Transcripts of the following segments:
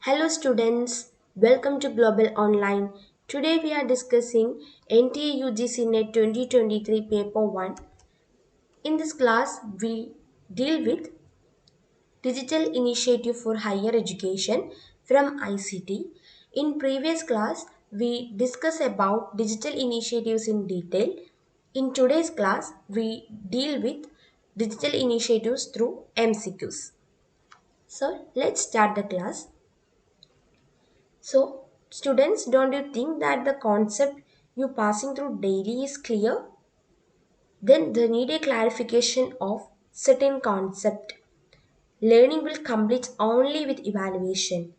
Hello students, welcome to Global Online. Today we are discussing NTA UGC NET 2023 Paper 1. In this class we deal with Digital Initiative for Higher Education from ICT. In previous class we discussed about digital initiatives in detail. In today's class we deal with digital initiatives through MCQs. So let's start the class. So, students, don't you think that the concept you passing through daily is clear? Then they need a clarification of certain concept. Learning will complete only with evaluation.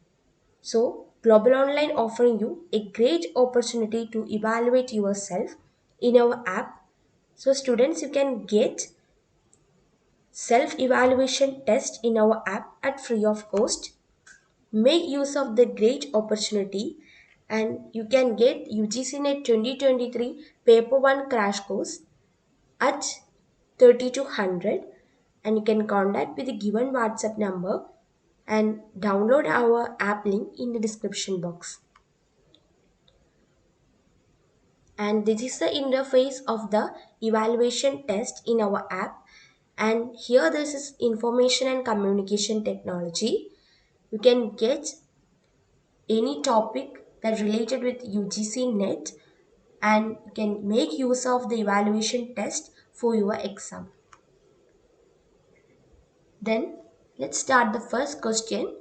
So, Global Online offering you a great opportunity to evaluate yourself in our app. So, students, you can get self-evaluation test in our app at free of cost. Make use of the great opportunity and you can get UGC NET 2023 Paper 1 crash course at 3200 and you can contact with the given WhatsApp number and download our app link in the description box. And this is the interface of the evaluation test in our app, and here this is information and communication technology. You can get any topic that related with UGC NET and you can make use of the evaluation test for your exam. Then let's start the first question.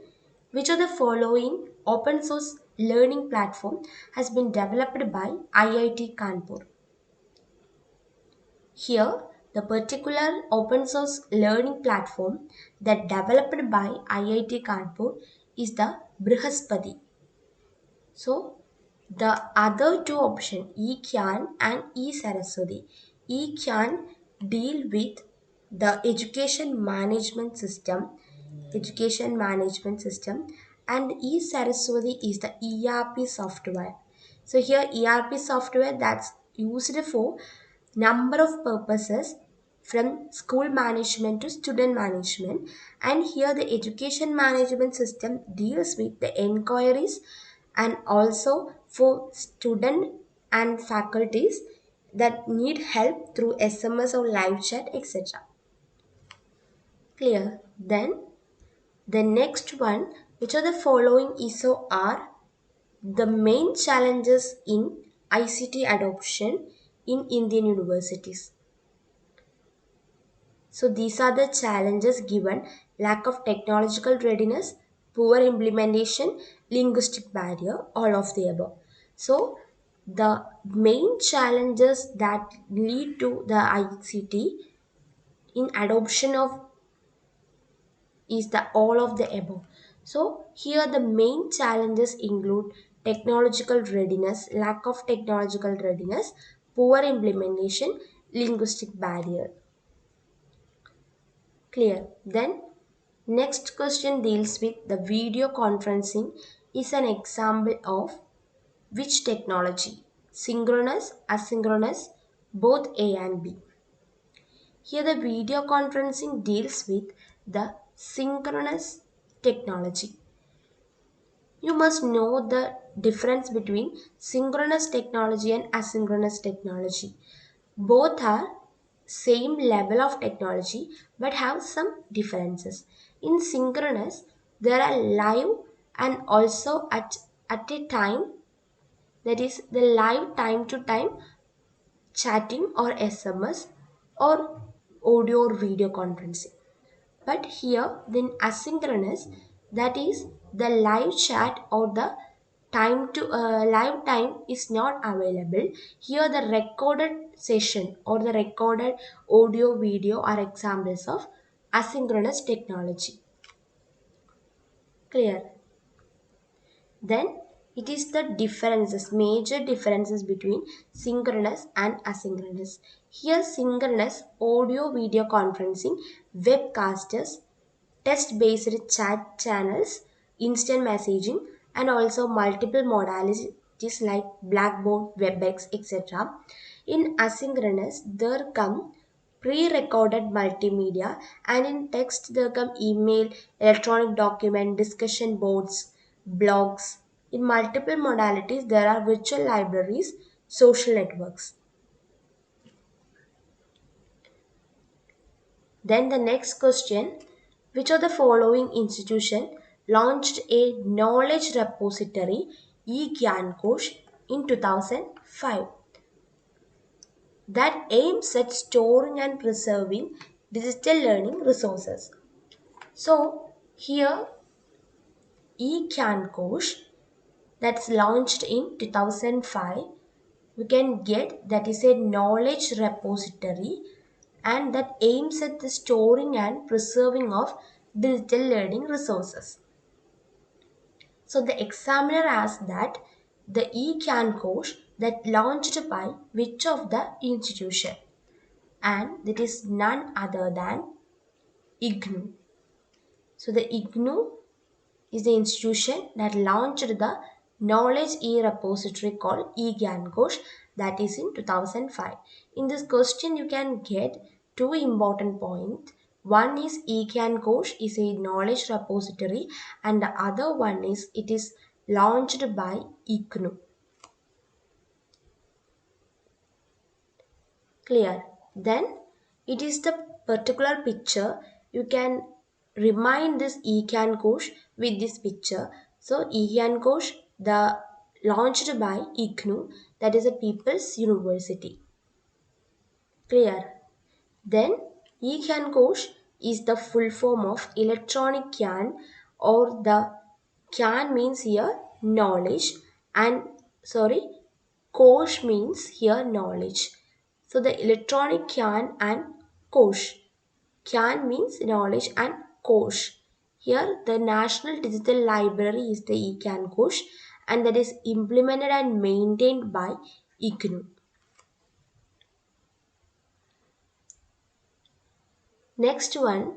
Which of the following open source learning platform has been developed by IIT-Kanpur? Here, the particular open source learning platform that developed by IIT-Kanpur is the Brihaspati. So, the other two options, e-Gyan and e-Saraswati. E-Gyan deal with the education management system, and e-Saraswati is the ERP software. So here ERP software that's used for number of purposes from school management to student management, and here the education management system deals with the inquiries and also for student and faculties that need help through SMS or live chat, etc. Clear? Then the next one, which of the following ISO are the main challenges in ICT adoption in Indian universities? So these are the challenges given: lack of technological readiness, poor implementation, linguistic barrier, all of the above. So the main challenges that lead to the ICT in adoption of is the all of the above. So here the main challenges include technological readiness, lack of technological readiness, poor implementation, linguistic barrier. Clear? Then next question deals with the video conferencing is an example of which technology? Synchronous, asynchronous, both A and B. Here the video conferencing deals with the synchronous technology. You must know the difference between synchronous technology and asynchronous technology. Both are same level of technology but have some differences. In synchronous, there are live and also at a time, that is the live time to time chatting or SMS or audio or video conferencing. But here, then asynchronous, that is the live chat or the time to live time is not available. Here, the recorded session or the recorded audio video are examples of asynchronous technology. Clear? Then it is the differences, major differences between synchronous and asynchronous. Here, synchronous audio video conferencing, webcasters, text based chat channels, instant messaging, and also multiple modalities like Blackboard, WebEx, etc. In asynchronous, there come pre-recorded multimedia, and in text there come email, electronic document, discussion boards, blogs. In multiple modalities, there are virtual libraries, social networks. Then the next question, which of the following institution launched a knowledge repository e-Gyankosh in 2005 that aims at storing and preserving digital learning resources? So here e-Gyankosh that's launched in 2005 we can get that is a knowledge repository and that aims at the storing and preserving of digital learning resources. So the examiner asked that the e-Gyankosh that launched by which of the institution, and that is none other than IGNU. So the IGNU is the institution that launched the knowledge e-repository called e-Gyankosh that is in 2005. In this question you can get two important points. One is e-Gyankosh is a knowledge repository and the other one is it is launched by IGNU. Clear? Then it is the particular picture. You can remind this e-Gyankosh with this picture. So e-Gyankosh, the launched by IGNU, that is a People's University. Clear? Then e-Gyankosh is the full form of electronic Gyan, or the Gyan means here knowledge and sorry Kosh means here knowledge. So the electronic Gyan and Kosh. Gyan means knowledge and Kosh. Here the National Digital Library is the e-Gyankosh and that is implemented and maintained by IGNU. Next one,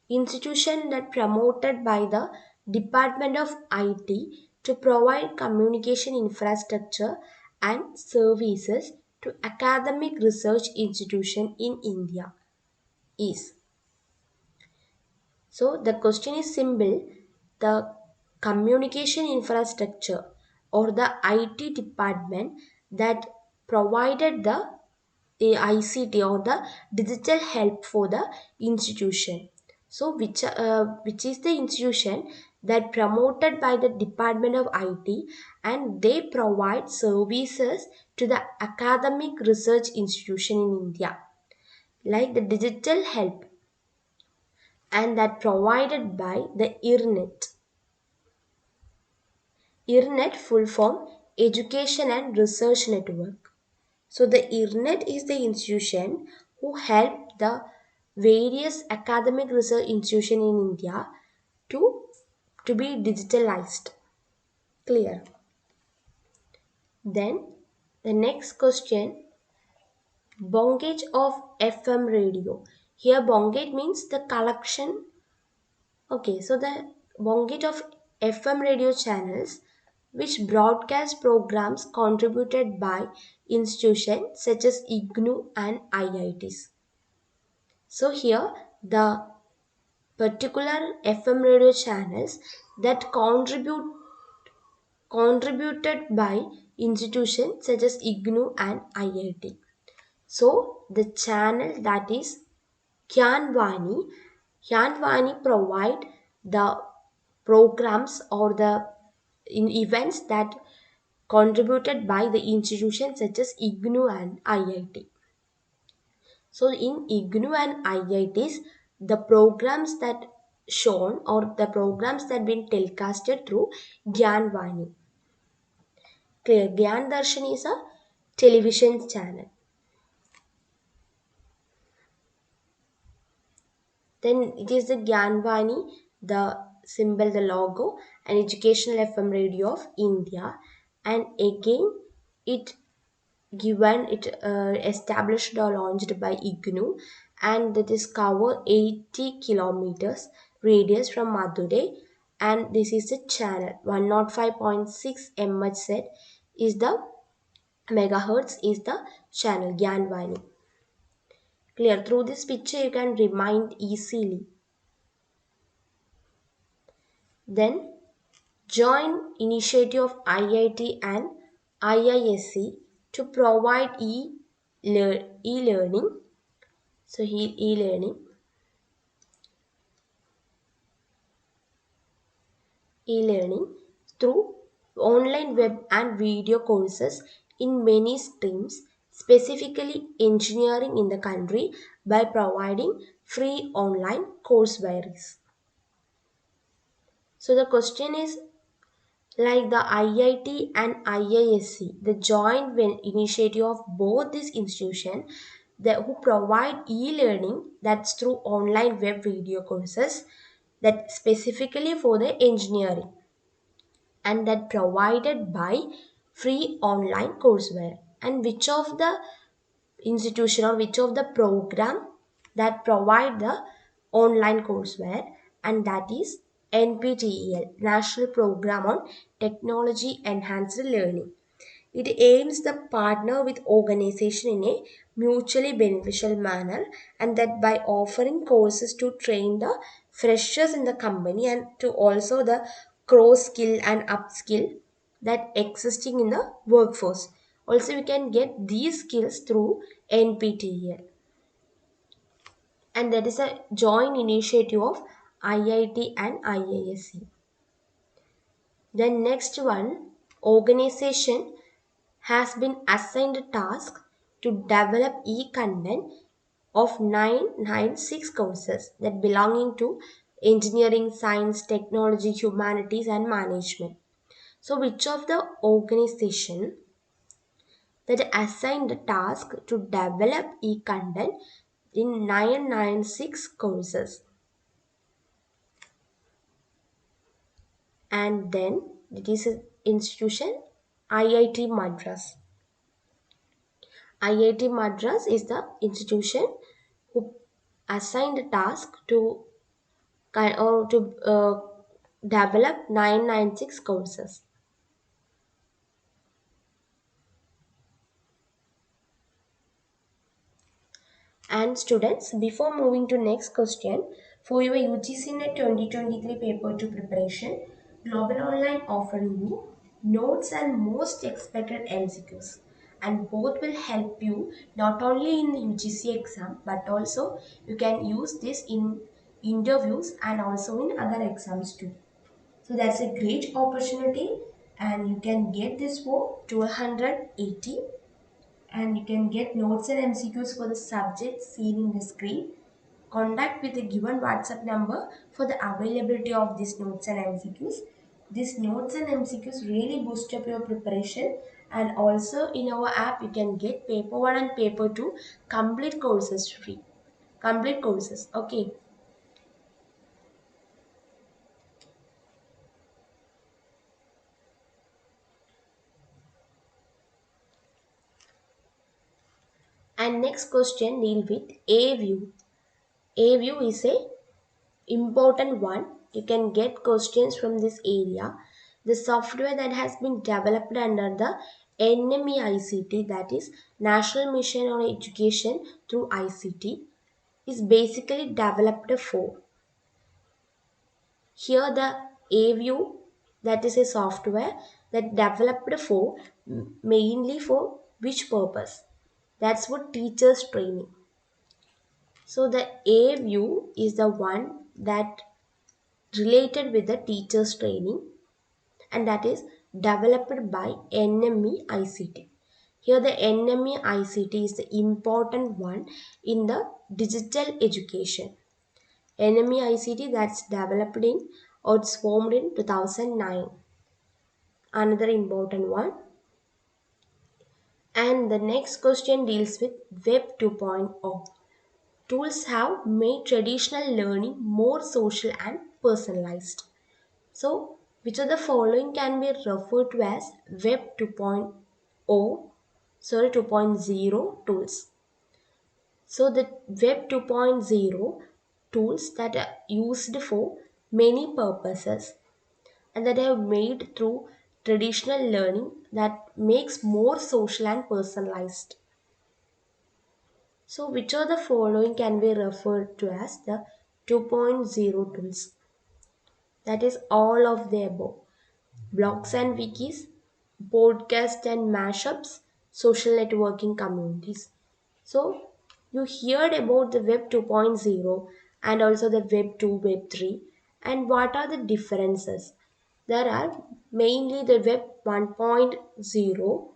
institution that promoted by the Department of IT to provide communication infrastructure and services to academic research institution in India is. So the question is simple. The communication infrastructure or the IT department that provided the ICT or the digital help for the institution. So which is the institution that promoted by the Department of IT and they provide services to the academic research institution in India like the digital help and that provided by the ERNET. ERNET full form Education and Research Network. So the ERNET is the institution who helped the various academic research institution in India to be digitalized. Clear? Then the next question, bongage of FM radio. Here bongage means the collection. Okay, so the bongage of FM radio channels which broadcast programs contributed by institutions such as IGNU and IITs. So here the particular FM radio channels that contributed by institutions such as IGNU and IIT. So the channel that is Kyanvani, Kyanvani provide the programs or the in events that contributed by the institutions such as IGNU and IIT. So in IGNU and IITs, the programs that shown or the programs that been telecasted through Gyanvani. Clear? Gyan Darshan is a television channel. Then it is the Gyanvani, the symbol, the logo, an educational FM radio of India. And again, it established or launched by IGNU and that is cover 80 kilometers radius from Madurai and this is the channel 105.6 MHSET is the megahertz is the channel Gyanvani. Clear? Through this picture you can remind easily. Then joint initiative of IIT and IISc to provide e-learning. So e-learning through online web and video courses in many streams, specifically engineering in the country, by providing free online courseware. So the question is, like the IIT and IISc, the joint initiative of both these institutions that who provide e-learning, that's through online web video courses that specifically for the engineering, and that provided by free online courseware, and which of the institution or which of the program that provide the online courseware, and that is NPTEL, National Program on Technology Enhanced Learning. It aims to partner with organization in a mutually beneficial manner, and that by offering courses to train the freshers in the company and to also the cross skill and upskill that existing in the workforce. Also, we can get these skills through NPTEL, and that is a joint initiative of IIT and IISc. The next one, organization has been assigned a task to develop e-content of 996 courses that belonging to engineering, science, technology, humanities and management. So which of the organization that assigned the task to develop e-content in 996 courses? And then it is an institution, IIT Madras. IIT Madras is the institution who assigned a task to develop 996 courses. And students, before moving to next question, for your UGC NET 2023 paper 2 preparation, Global Online offering you notes and most expected MCQs. And both will help you not only in the UGC exam, but also you can use this in interviews and also in other exams too. So that's a great opportunity, and you can get this for 280, and you can get notes and MCQs for the subjects seen in the screen. Contact with the given WhatsApp number for the availability of these notes and MCQs. These notes and MCQs really boost up your preparation, and also in our app you can get paper 1 and paper 2 complete courses free. Complete courses, okay. And next question deal with A view. A view is a important one. You can get questions from this area. The software that has been developed under the NMEICT, that is National Mission on Education through ICT, is basically developed for. Here the A-View, that is a software that developed for mainly for which purpose? That's for teachers training. So the A-View is the one that related with the teachers training, and that is developed by NMEICT. Here the NMEICT is the important one in the digital education. NMEICT that's developed in or it's formed in 2009. Another important one. And the next question deals with Web 2.0. Tools have made traditional learning more social and personalized. So, which of the following can be referred to as Web 2.0 tools? So, the Web 2.0 tools that are used for many purposes and that are made through traditional learning that makes more social and personalized. So, which of the following can be referred to as the 2.0 tools? That is all of the above. blogs and wikis, podcasts and mashups, social networking communities. So you heard about the Web 2.0 and also the Web 2, Web 3, and what are the differences? There are mainly the Web 1.0,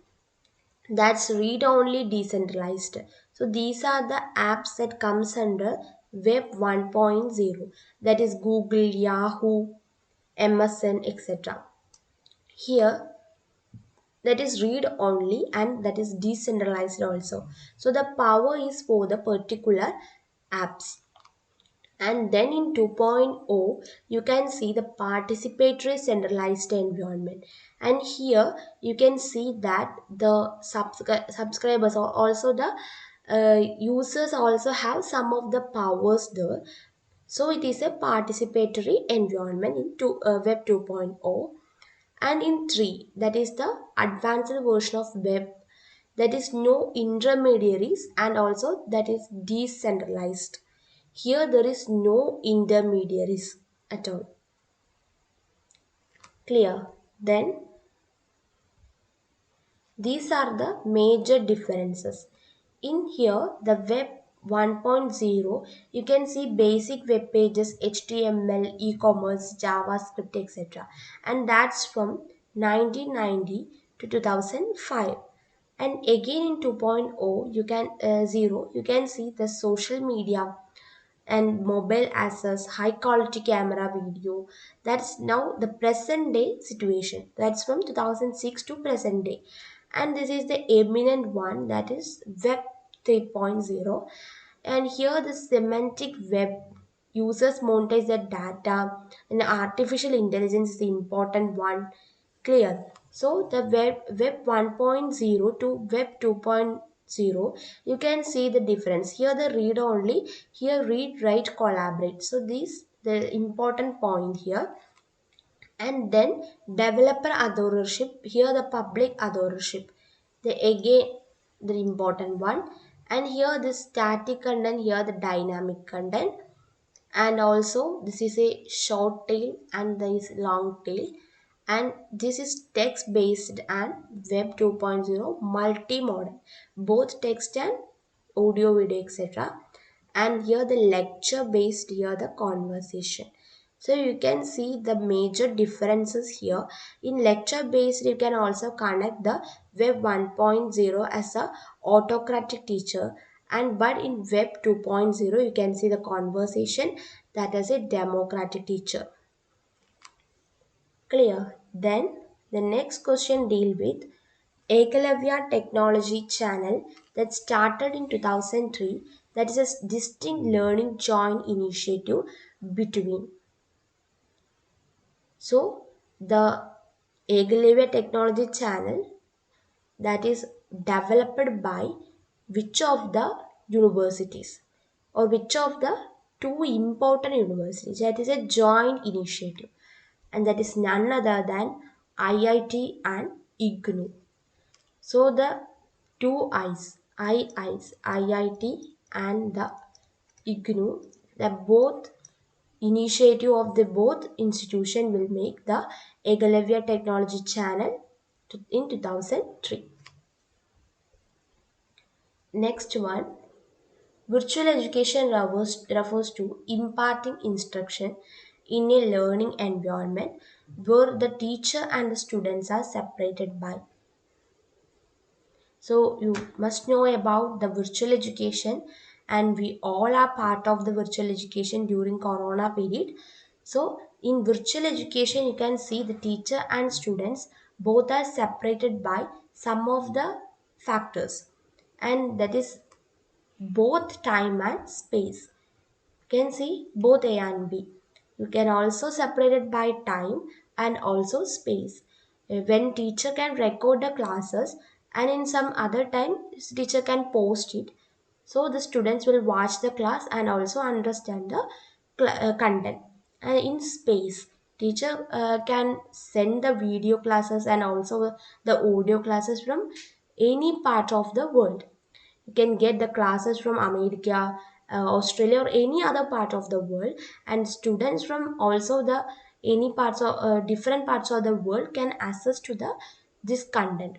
that's read only decentralized. So these are the apps that comes under Web 1.0, that is Google, Yahoo, MSN, etc. Here that is read only and that is decentralized also. So the power is for the particular apps. And then in 2.0, you can see the participatory centralized environment. And here you can see that the subscribers or also the users also have some of the powers there. So it is a participatory environment in Web 2.0. And in 3, that is the advanced version of web, that is no intermediaries and also that is decentralized. Here there is no intermediaries at all. Clear? Then these are the major differences. In here, the Web 1.0, you can see basic web pages, HTML, e-commerce, JavaScript, etc. And that's from 1990 to 2005. And again in 2.0, you can 0, you can see the social media and mobile access, high quality camera video. That's now the present day situation. That's from 2006 to present day. And this is the eminent one, that is Web 3.0. And here the semantic web users monetize the data, and artificial intelligence is the important one. Clear? So the web 1.0 to web 2.0, you can see the difference. Here the read only, here read, write, collaborate. So this the important point here. And then developer authorship, here the public authorship, the again the important one. And here the static content, here the dynamic content. And also this is a short tail and there is long tail. And this is text based and web 2.0 multimodal, both text and audio, video, etc. And here the lecture based, here the conversation. So you can see the major differences here. In lecture based, you can also connect the web 1.0 as a autocratic teacher, and but in web 2.0 you can see the conversation, that is a democratic teacher. Clear? Then the next question deal with Eklavya technology channel that started in 2003, that is a distinct learning joint initiative between. So the Eklavya technology channel that is developed by which of the universities or which of the two important universities, that is a joint initiative, and that is none other than IIT and IGNU. So the two IIT and the IGNU, the both initiative of the both institution will make the Eklavya technology channel in 2003. Next one, virtual education refers to imparting instruction in a learning environment where the teacher and the students are separated by. So you must know about the virtual education, and we all are part of the virtual education during Corona period. So in virtual education, you can see the teacher and students both are separated by some of the factors, and that is both time and space. You can see both A and B. You can also separate it by time and also space. When teacher can record the classes and in some other time teacher can post it. So the students will watch the class and also understand the content. And in space, teacher can send the video classes and also the audio classes from any part of the world. You can get the classes from America, Australia, or any other part of the world, and students from also the any parts of different parts of the world can access to the this content.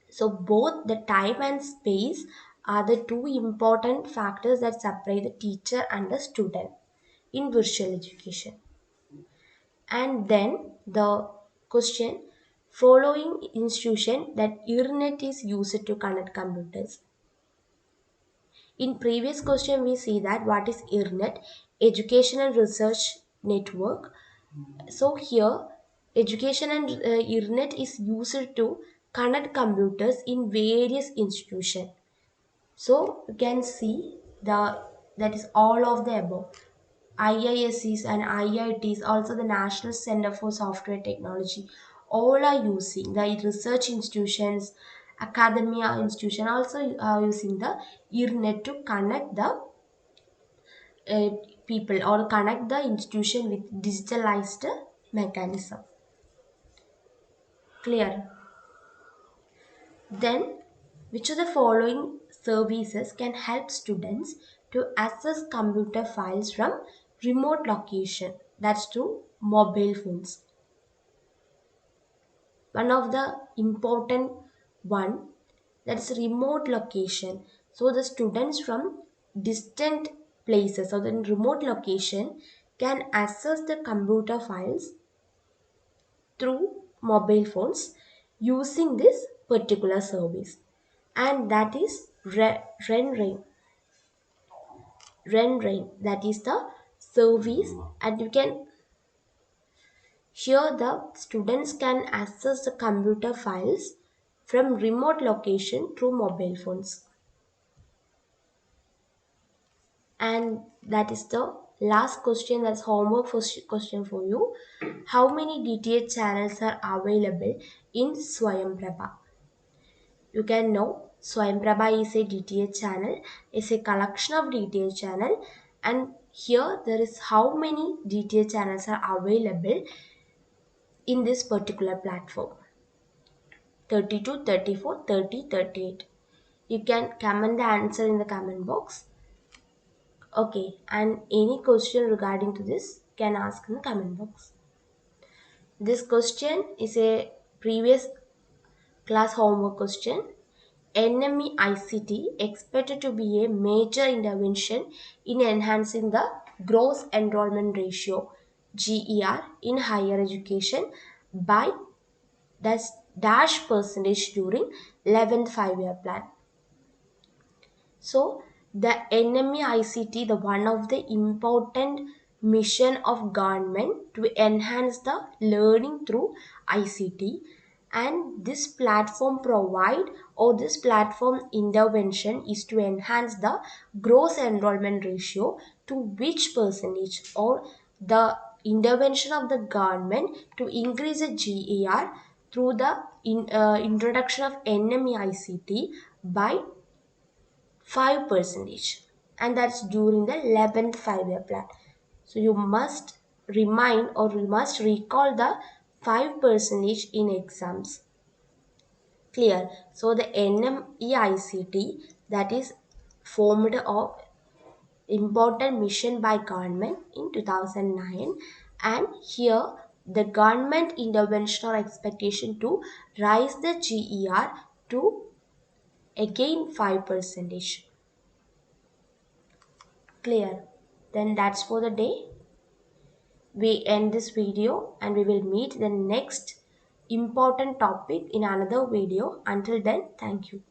So both the time and space are the two important factors that separate the teacher and the student in virtual education. And then the question, following institution that ERNET is used to connect computers. In previous question we see that what is ERNET, Education and Research Network. So here education and ERNET is used to connect computers in various institutions. So you can see the that is all of the above. IISCs and IITs, also the National Center for Software Technology, all are using the research institutions, academia institution also are using the ERNET to connect the uh, people or connect the institution with digitalized mechanism. Clear? Then, which of the following services can help students to access computer files from remote location? That's through mobile phones. One of the important one, that's remote location. So the students from distant places or the remote location can access the computer files through mobile phones using this particular service, and that is Renrain. That is the service, and you can here the students can access the computer files from remote location through mobile phones. And that is the last question, that's homework first question for you. How many DTH channels are available in Swayamprabha? You can know Swayamprabha is a DTH channel, is a collection of DTH channel, and here there is how many DTH channels are available in this particular platform. 32, 34, 30, 38. You can comment the answer in the comment box. Okay, and any question regarding to this can ask in the comment box. This question is a previous class homework question. NMEICT expected to be a major intervention in enhancing the gross enrollment ratio GER in higher education by dash percentage during 11th 5-year plan. So the NMEICT, the one of the important mission of government to enhance the learning through ICT, and this platform provide or this platform intervention is to enhance the gross enrollment ratio to which percentage, or the intervention of the government to increase the GER through the introduction of NMEICT by 5%, and that's during the 11th 5-year plan. So you must remind or you must recall the 5% in exams. Clear? So the NMEICT, that is formed of important mission by government in 2009, and here the government intervention or expectation to rise the GER to again 5%. Clear? Then that's for the day. We end this video and we will meet the next important topic in another video. Until then, thank you.